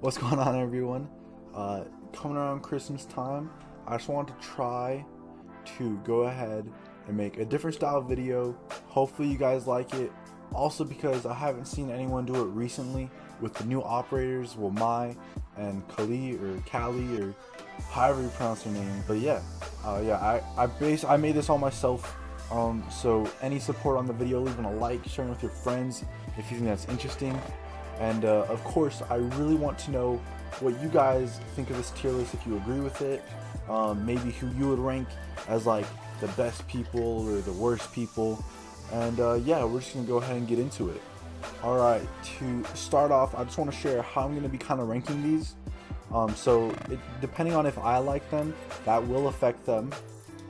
What's going on, everyone? Coming around Christmas time, I just want to try to go ahead and make a different style video. Hopefully you guys like it. Also because I haven't seen anyone do it recently with the new operators, Wamai and Kali or Kali or however you pronounce her name. But I made this all myself. So any support on the video, leaving a like, sharing with your friends if you think that's interesting. And of course, I really want to know what you guys think of this tier list, if you agree with it, maybe who you would rank as like the best people or the worst people. And yeah, we're just gonna go ahead and get into it. Alright, to start off, I just want to share how I'm gonna be kind of ranking these. Depending on if I like them, that will affect them,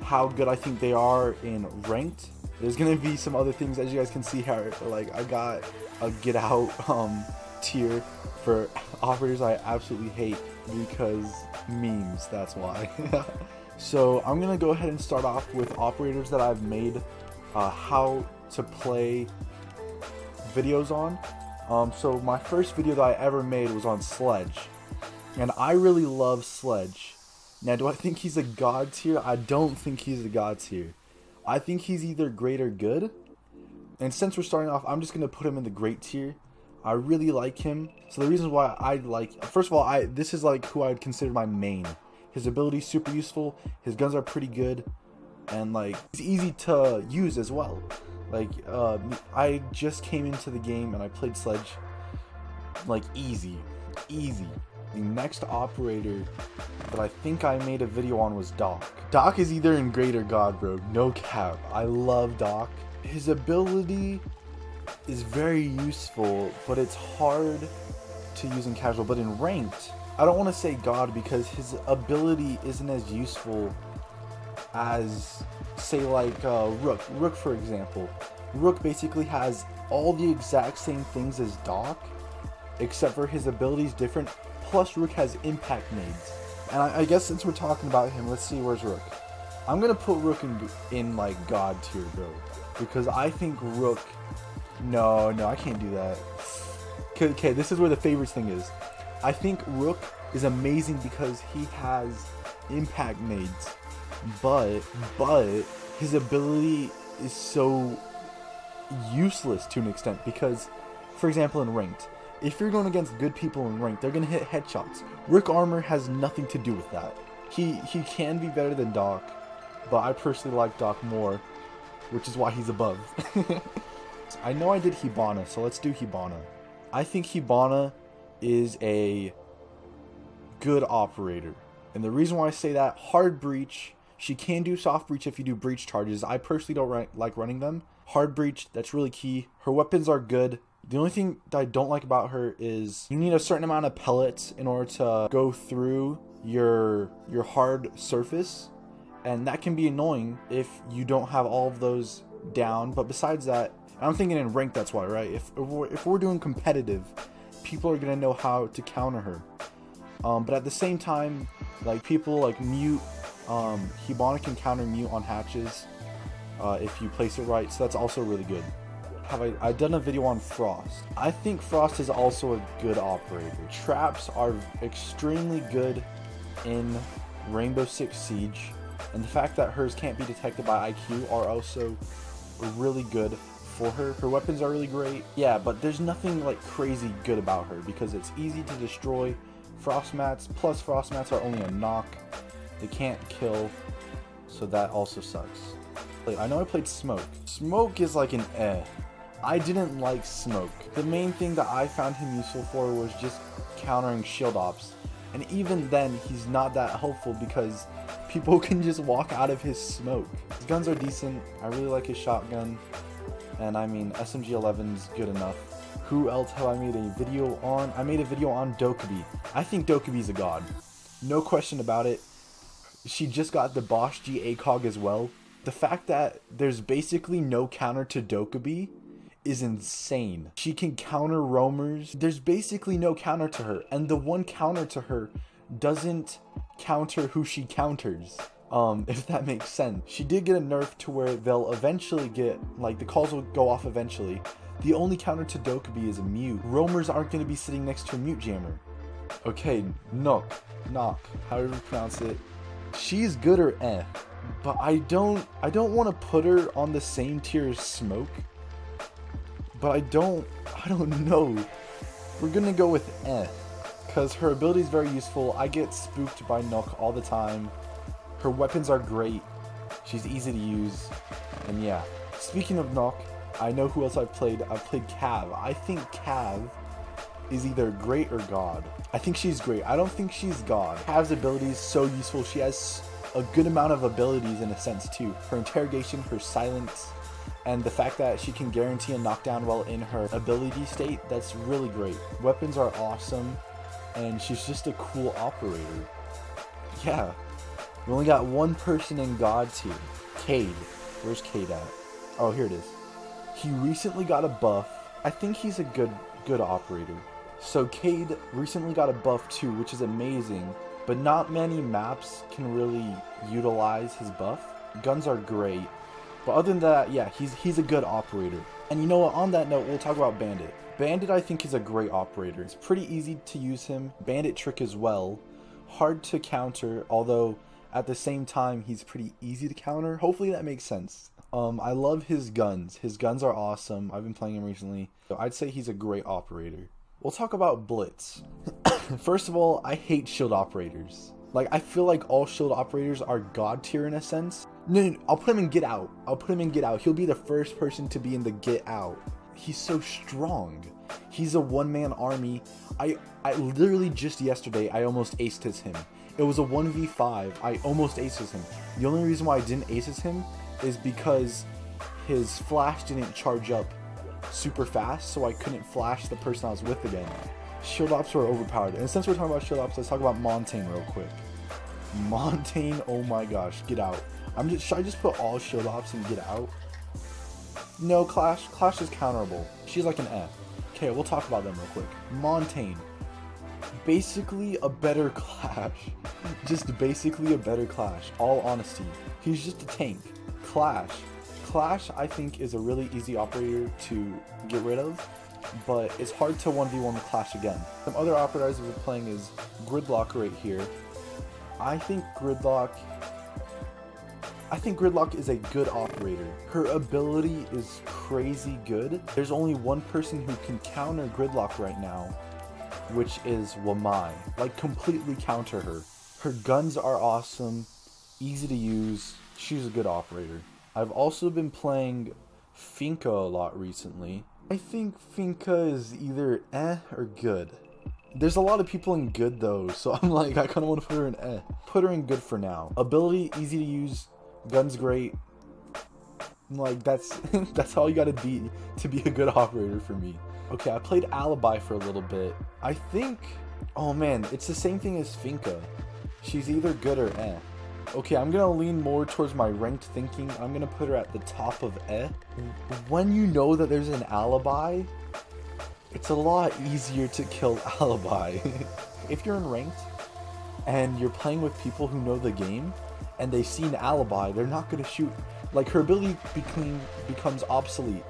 how good I think they are in ranked. There's gonna be some other things, as you guys can see here, like I got a get out tier for operators I absolutely hate because memes, that's why. So I'm gonna go ahead and start off with operators that I've made how to play videos on. So my first video that I ever made was on Sledge, and I really love Sledge. Now, do I think he's a god tier? I don't think he's a god tier. I think he's either great or good. And since we're starting off, I'm just going to put him in the great tier. I really like him. So the reasons why I like... First of all, this is like who I would consider my main. His ability is super useful. His guns are pretty good. And like, he's easy to use as well. Like, I just came into the game and I played Sledge. Like, easy. The next operator that I think I made a video on was Doc. Doc is either in great or god, bro. No cap. I love Doc. His ability is very useful, but it's hard to use in casual. But in ranked, I don't want to say god because his ability isn't as useful as, say, like Rook. Rook, for example. Rook basically has all the exact same things as Doc, except for his ability is different. Plus, Rook has impact nades. And I guess since we're talking about him, let's see, where's Rook? I'm gonna put Rook in like god tier, bro, because I think Rook... No, I can't do that. Okay, this is where the favorites thing is. I think Rook is amazing because he has impact nades, but his ability is so useless to an extent because, for example, in ranked, if you're going against good people in ranked, they're gonna hit headshots. Rook armor has nothing to do with that. He can be better than Doc, but I personally like Doc more, which is why he's above. I know I did Hibana, so let's do Hibana. I think Hibana is a good operator. And the reason why I say that, hard breach, she can do soft breach if you do breach charges. I personally don't like running them. Hard breach, that's really key. Her weapons are good. The only thing that I don't like about her is you need a certain amount of pellets in order to go through your hard surface. And that can be annoying if you don't have all of those down. But besides that, I'm thinking in rank, that's why, right? If we're doing competitive, people are going to know how to counter her. But at the same time, like people like Mute, Hibana can counter Mute on hatches if you place it right. So that's also really good. I've done a video on Frost. I think Frost is also a good operator. Traps are extremely good in Rainbow Six Siege. And the fact that hers can't be detected by IQ are also really good for her. Her weapons are really great. Yeah, but there's nothing like crazy good about her because it's easy to destroy. Frost mats, plus frost mats are only a knock. They can't kill, so that also sucks. I know I played Smoke. Smoke is like an eh. I didn't like Smoke. The main thing that I found him useful for was just countering shield ops. And even then, he's not that helpful because people can just walk out of his smoke. His guns are decent. I really like his shotgun. And I mean, SMG-11's good enough. Who else have I made a video on? I made a video on Dokkaebi. I think Dokkaebi's a god. No question about it. She just got the Bosch G ACOG as well. The fact that there's basically no counter to Dokkaebi is insane. She can counter roamers. There's basically no counter to her. And the one counter to her doesn't counter who she counters. If that makes sense. She did get a nerf to where they'll eventually get, like, the calls will go off eventually. The only counter to Dokkaebi is a mute. Roamers aren't going to be sitting next to a mute jammer. Okay, Nock, however you pronounce it. She's good or eh, but I don't want to put her on the same tier as Smoke. But I don't know. We're gonna go with eh, because her ability is very useful. I get spooked by Nook all the time. Her weapons are great. She's easy to use, and yeah. Speaking of Nook, I know who else I've played. I've played Cav. I think Cav is either great or god. I think she's great. I don't think she's god. Cav's ability is so useful. She has a good amount of abilities in a sense too. Her interrogation, her silence, and the fact that she can guarantee a knockdown while in her ability state, that's really great. Weapons are awesome, and she's just a cool operator. Yeah. We only got one person in god tier. Cade. Where's Cade at? Oh, here it is. He recently got a buff. I think he's a good operator. So Cade recently got a buff too, which is amazing, but not many maps can really utilize his buff. Guns are great, but other than that, yeah, he's a good operator. And you know what, on that note, we'll talk about Bandit. Bandit, I think, is a great operator. It's pretty easy to use him. Bandit trick as well. Hard to counter, although at the same time, he's pretty easy to counter. Hopefully that makes sense. I love his guns. His guns are awesome. I've been playing him recently. So I'd say he's a great operator. We'll talk about Blitz. First of all, I hate shield operators. Like, I feel like all shield operators are god tier in a sense. No, I'll put him in Get Out. He'll be the first person to be in the Get Out. He's so strong. He's a one-man army. I literally just yesterday, I almost aced him. It was a 1v5. I almost aced him. The only reason why I didn't ace him is because his flash didn't charge up super fast, so I couldn't flash the person I was with again. Shield ops are overpowered. And since we're talking about shield ops, let's talk about Montagne real quick. Montagne, oh my gosh, Get Out. Should I just put all shield ops and Get Out? No, Clash is counterable. She's like an F. Okay, we'll talk about them real quick. Montagne, basically a better Clash. Just basically a better Clash, all honesty. He's just a tank. Clash, I think, is a really easy operator to get rid of, but it's hard to 1v1 the Clash again. Some other operators we've been playing is Gridlock right here. I think Gridlock is a good operator. Her ability is crazy good. There's only one person who can counter Gridlock right now, which is Wamai. Like, completely counter her. Her guns are awesome, easy to use. She's a good operator. I've also been playing Finka a lot recently. I think Finka is either eh or good. There's a lot of people in good though, so I'm like, I kind of want to put her in eh. Put her in good for now. Ability, easy to use. Guns great. Like, that's all you gotta be to be a good operator for me. Okay, I played Alibi for a little bit. I think, oh man, it's the same thing as Finka. She's either good or eh. Okay, I'm gonna lean more towards my ranked thinking. I'm gonna put her at the top of eh. When you know that there's an Alibi, it's a lot easier to kill Alibi. If you're in ranked and you're playing with people who know the game and they see an Alibi, they're not gonna shoot. Like, her ability becomes obsolete.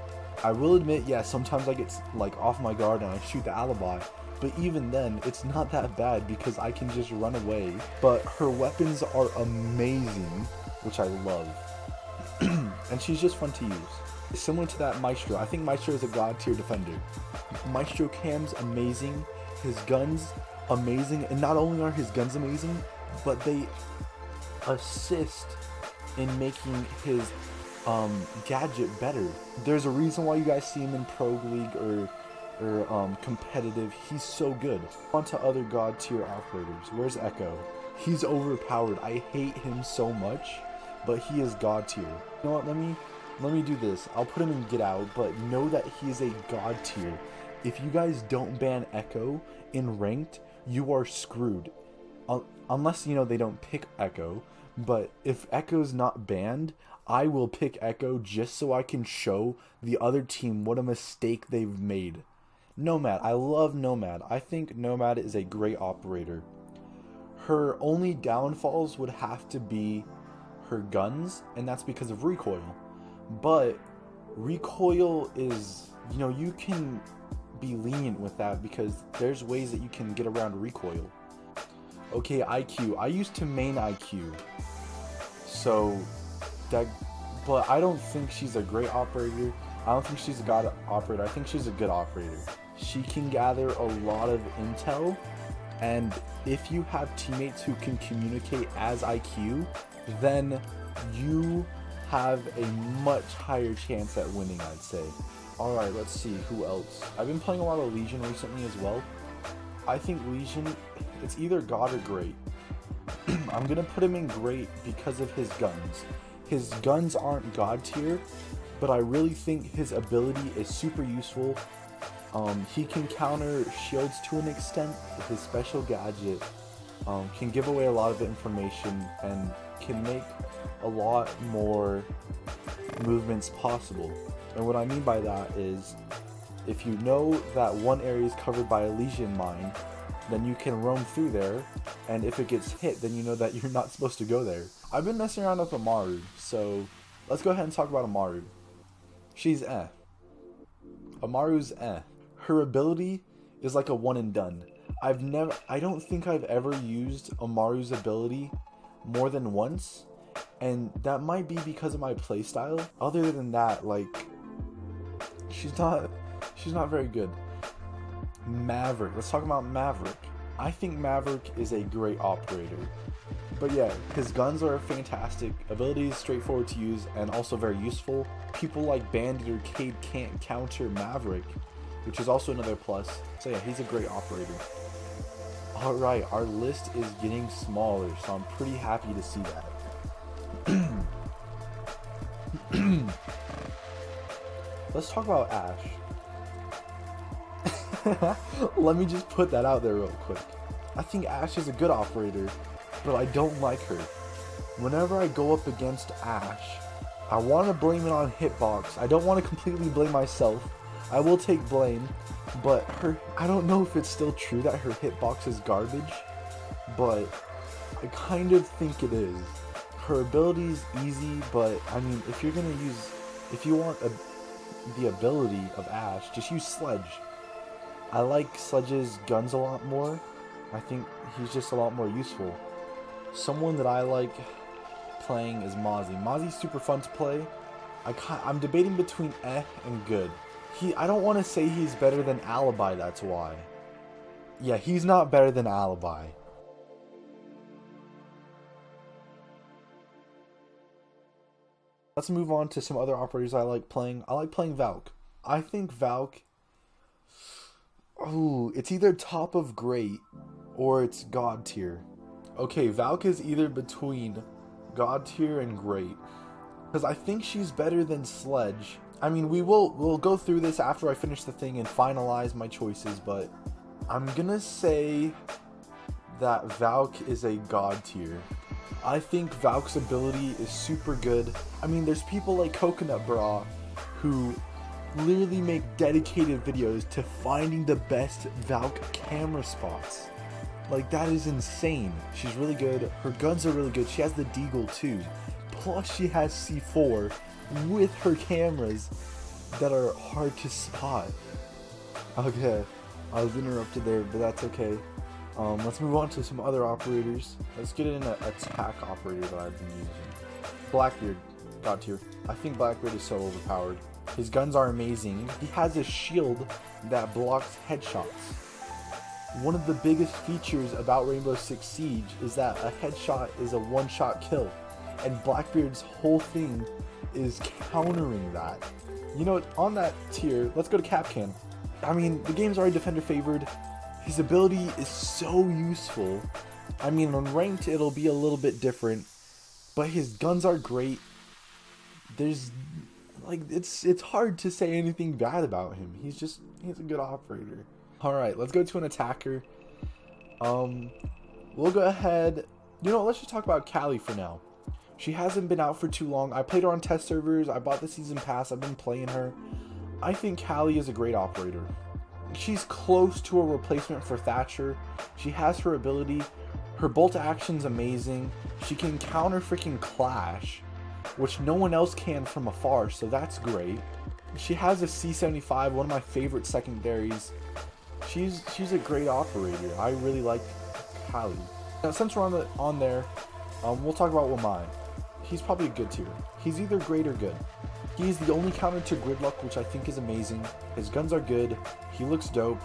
I will admit, yeah, sometimes I get like off my guard and I shoot the Alibi, but even then, it's not that bad because I can just run away. But her weapons are amazing, which I love. And she's just fun to use. Similar to that Maestro. I think Maestro is a god tier defender. Maestro Cam's amazing. His guns, amazing. And not only are his guns amazing, but they assist in making his gadget better. There's a reason why you guys see him in Pro League or competitive. He's so good. On to other god tier operators. Where's Echo? He's overpowered. I hate him so much, but he is god tier. You know what? Let me do this. I'll put him in Get Out, but know that he is a god tier. If you guys don't ban Echo in ranked, you are screwed. Unless, you know, they don't pick Echo. But if Echo's not banned, I will pick Echo just so I can show the other team what a mistake they've made. Nomad. I love Nomad. I think Nomad is a great operator. Her only downfalls would have to be her guns, and that's because of recoil. But recoil is, you know, you can be lenient with that because there's ways that you can get around recoil. Okay, IQ. I used to main IQ. So that, but I don't think she's a great operator. I don't think she's a god operator. I think she's a good operator. She can gather a lot of intel, and if you have teammates who can communicate as IQ, then you have a much higher chance at winning, I'd say. Alright, let's see who else. I've been playing a lot of Lesion recently as well. I think Lesion, it's either god or great. I'm gonna put him in great because of his guns. His guns aren't god tier, but I really think his ability is super useful. He can counter shields to an extent. His special gadget can give away a lot of information and can make a lot more movements possible. And what I mean by that is, if you know that one area is covered by a Lesion mine, then you can roam through there, and if it gets hit, then you know that you're not supposed to go there. I've been messing around with Amaru, so let's go ahead and talk about Amaru. She's eh. Amaru's eh. Her ability is like a one and done. I don't think I've ever used Amaru's ability more than once, and that might be because of my playstyle. Other than that, like, she's not very good. Maverick. Let's talk about Maverick. I think Maverick is a great operator. But yeah, his guns are fantastic, ability is straightforward to use and also very useful. People like Bandit or Cade can't counter Maverick, which is also another plus. So yeah, he's a great operator. Alright, our list is getting smaller, so I'm pretty happy to see that. Let's talk about Ashe. Let me just put that out there real quick. I think Ashe is a good operator, but I don't like her. Whenever I go up against Ashe, I want to blame it on hitbox. I don't want to completely blame myself. I will take blame, but I don't know if it's still true that her hitbox is garbage, but I kind of think it is. Her ability is easy, but I mean, if you want the ability of Ashe, just use Sledge. I like Sledge's guns a lot more. I think he's just a lot more useful. Someone that I like playing is Mozzie. Mozzie's super fun to play. I'm debating between eh and good. I don't want to say he's better than Alibi, that's why. Yeah, he's not better than Alibi. Let's move on to some other operators I like playing. I like playing Valk. I think Valk, it's either top of great or it's god tier. Okay, Valk is either between god tier and great, because I think she's better than Sledge. I mean, we'll go through this after I finish the thing and finalize my choices, but I'm gonna say that Valk is a god tier. I think Valk's ability is super good. I mean, there's people like Coconut Bra who literally make dedicated videos to finding the best Valk camera spots. Like, that is insane. She's really good. Her guns are really good. She has the Deagle too. Plus she has C4 with her cameras that are hard to spot. Okay, I was interrupted there, but that's okay. Let's move on to some other operators. Let's get in an attack operator that I've been using. Blackbeard, god tier. I think Blackbeard is so overpowered. His guns are amazing. He has a shield that blocks headshots. One of the biggest features about Rainbow Six Siege is that a headshot is a one-shot kill, and Blackbeard's whole thing is countering that. You know, on that tier, let's go to Kapkan. I mean, the game's already defender favored. His ability is so useful. I mean, on ranked, it'll be a little bit different, but his guns are great. There's, like, it's hard to say anything bad about him. He's a good operator. Alright, let's go to an attacker. We'll go ahead. You know, let's just talk about Callie for now. She hasn't been out for too long. I played her on test servers. I bought the season pass. I've been playing her. I think Callie is a great operator. She's close to a replacement for Thatcher. She has her ability. Her bolt action's amazing. She can counter freaking Clash, which no one else can from afar, so that's great. she has a C75, one of my favorite secondaries. She's a great operator. I really like Callie. Now, since we're on there, we'll talk about Wamai. He's probably a good tier. He's either great or good. He's the only counter to Gridlock, which I think is amazing. His guns are good. He looks dope.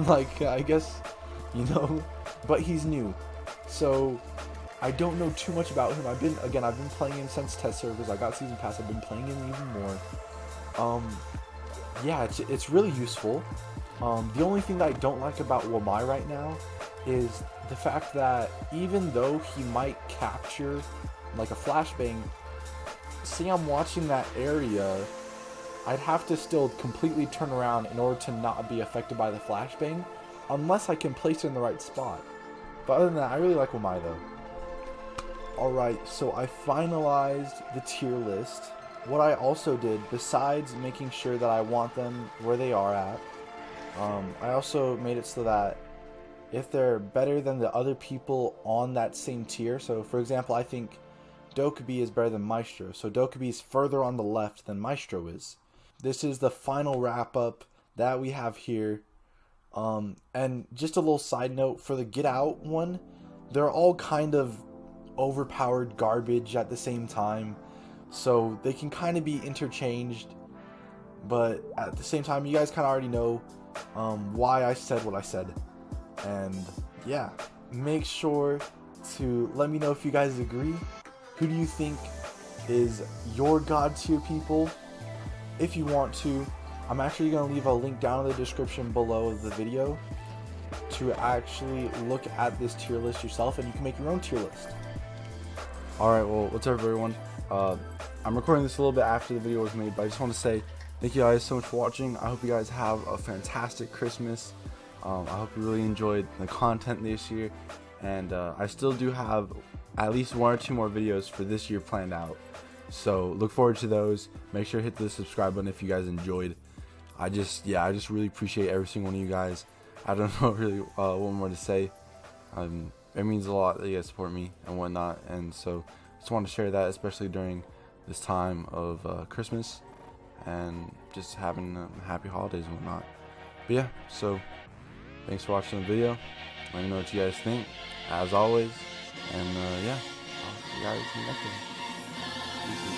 Like, I guess, you know, but he's new. So, I don't know too much about him. I've been playing him since test servers. I got season pass. I've been playing him even more. Yeah, it's really useful. The only thing that I don't like about Wamai right now is the fact that even though he might capture like a flashbang, say I'm watching that area, I'd have to still completely turn around in order to not be affected by the flashbang, unless I can place it in the right spot. But other than that, I really like Wamai though. Alright, so I finalized the tier list. What I also did, besides making sure that I want them where they are at, I also made it so that if they're better than the other people on that same tier, so for example, I think Dokkaebi is better than Maestro, so Dokkaebi is further on the left than Maestro is. This is the final wrap up that we have here. And just a little side note, for the Get Out one, they're all kind of overpowered garbage at the same time, so they can kind of be interchanged, but at the same time, you guys kind of already know why I said what I said. And yeah, make sure to let me know if you guys agree. Who do you think is your god tier people? If you want to, I'm actually going to leave a link down in the description below the video to actually look at this tier list yourself, and you can make your own tier list. Alright, well, what's up everyone? I'm recording this a little bit after the video was made, but I just want to say thank you guys so much for watching. I hope you guys have a fantastic Christmas. I hope you really enjoyed the content this year, and I still do have at least 1 or 2 more videos for this year planned out, so look forward to those. Make sure to hit the subscribe button if you guys enjoyed. I just really appreciate every single one of you guys. I don't know really what more to say. It means a lot that you guys support me and whatnot, and so just want to share that, especially during this time of Christmas and just having happy holidays and whatnot. But yeah, so thanks for watching the video. Let me know what you guys think, as always. And yeah, I'll see you guys in the next one. Peace.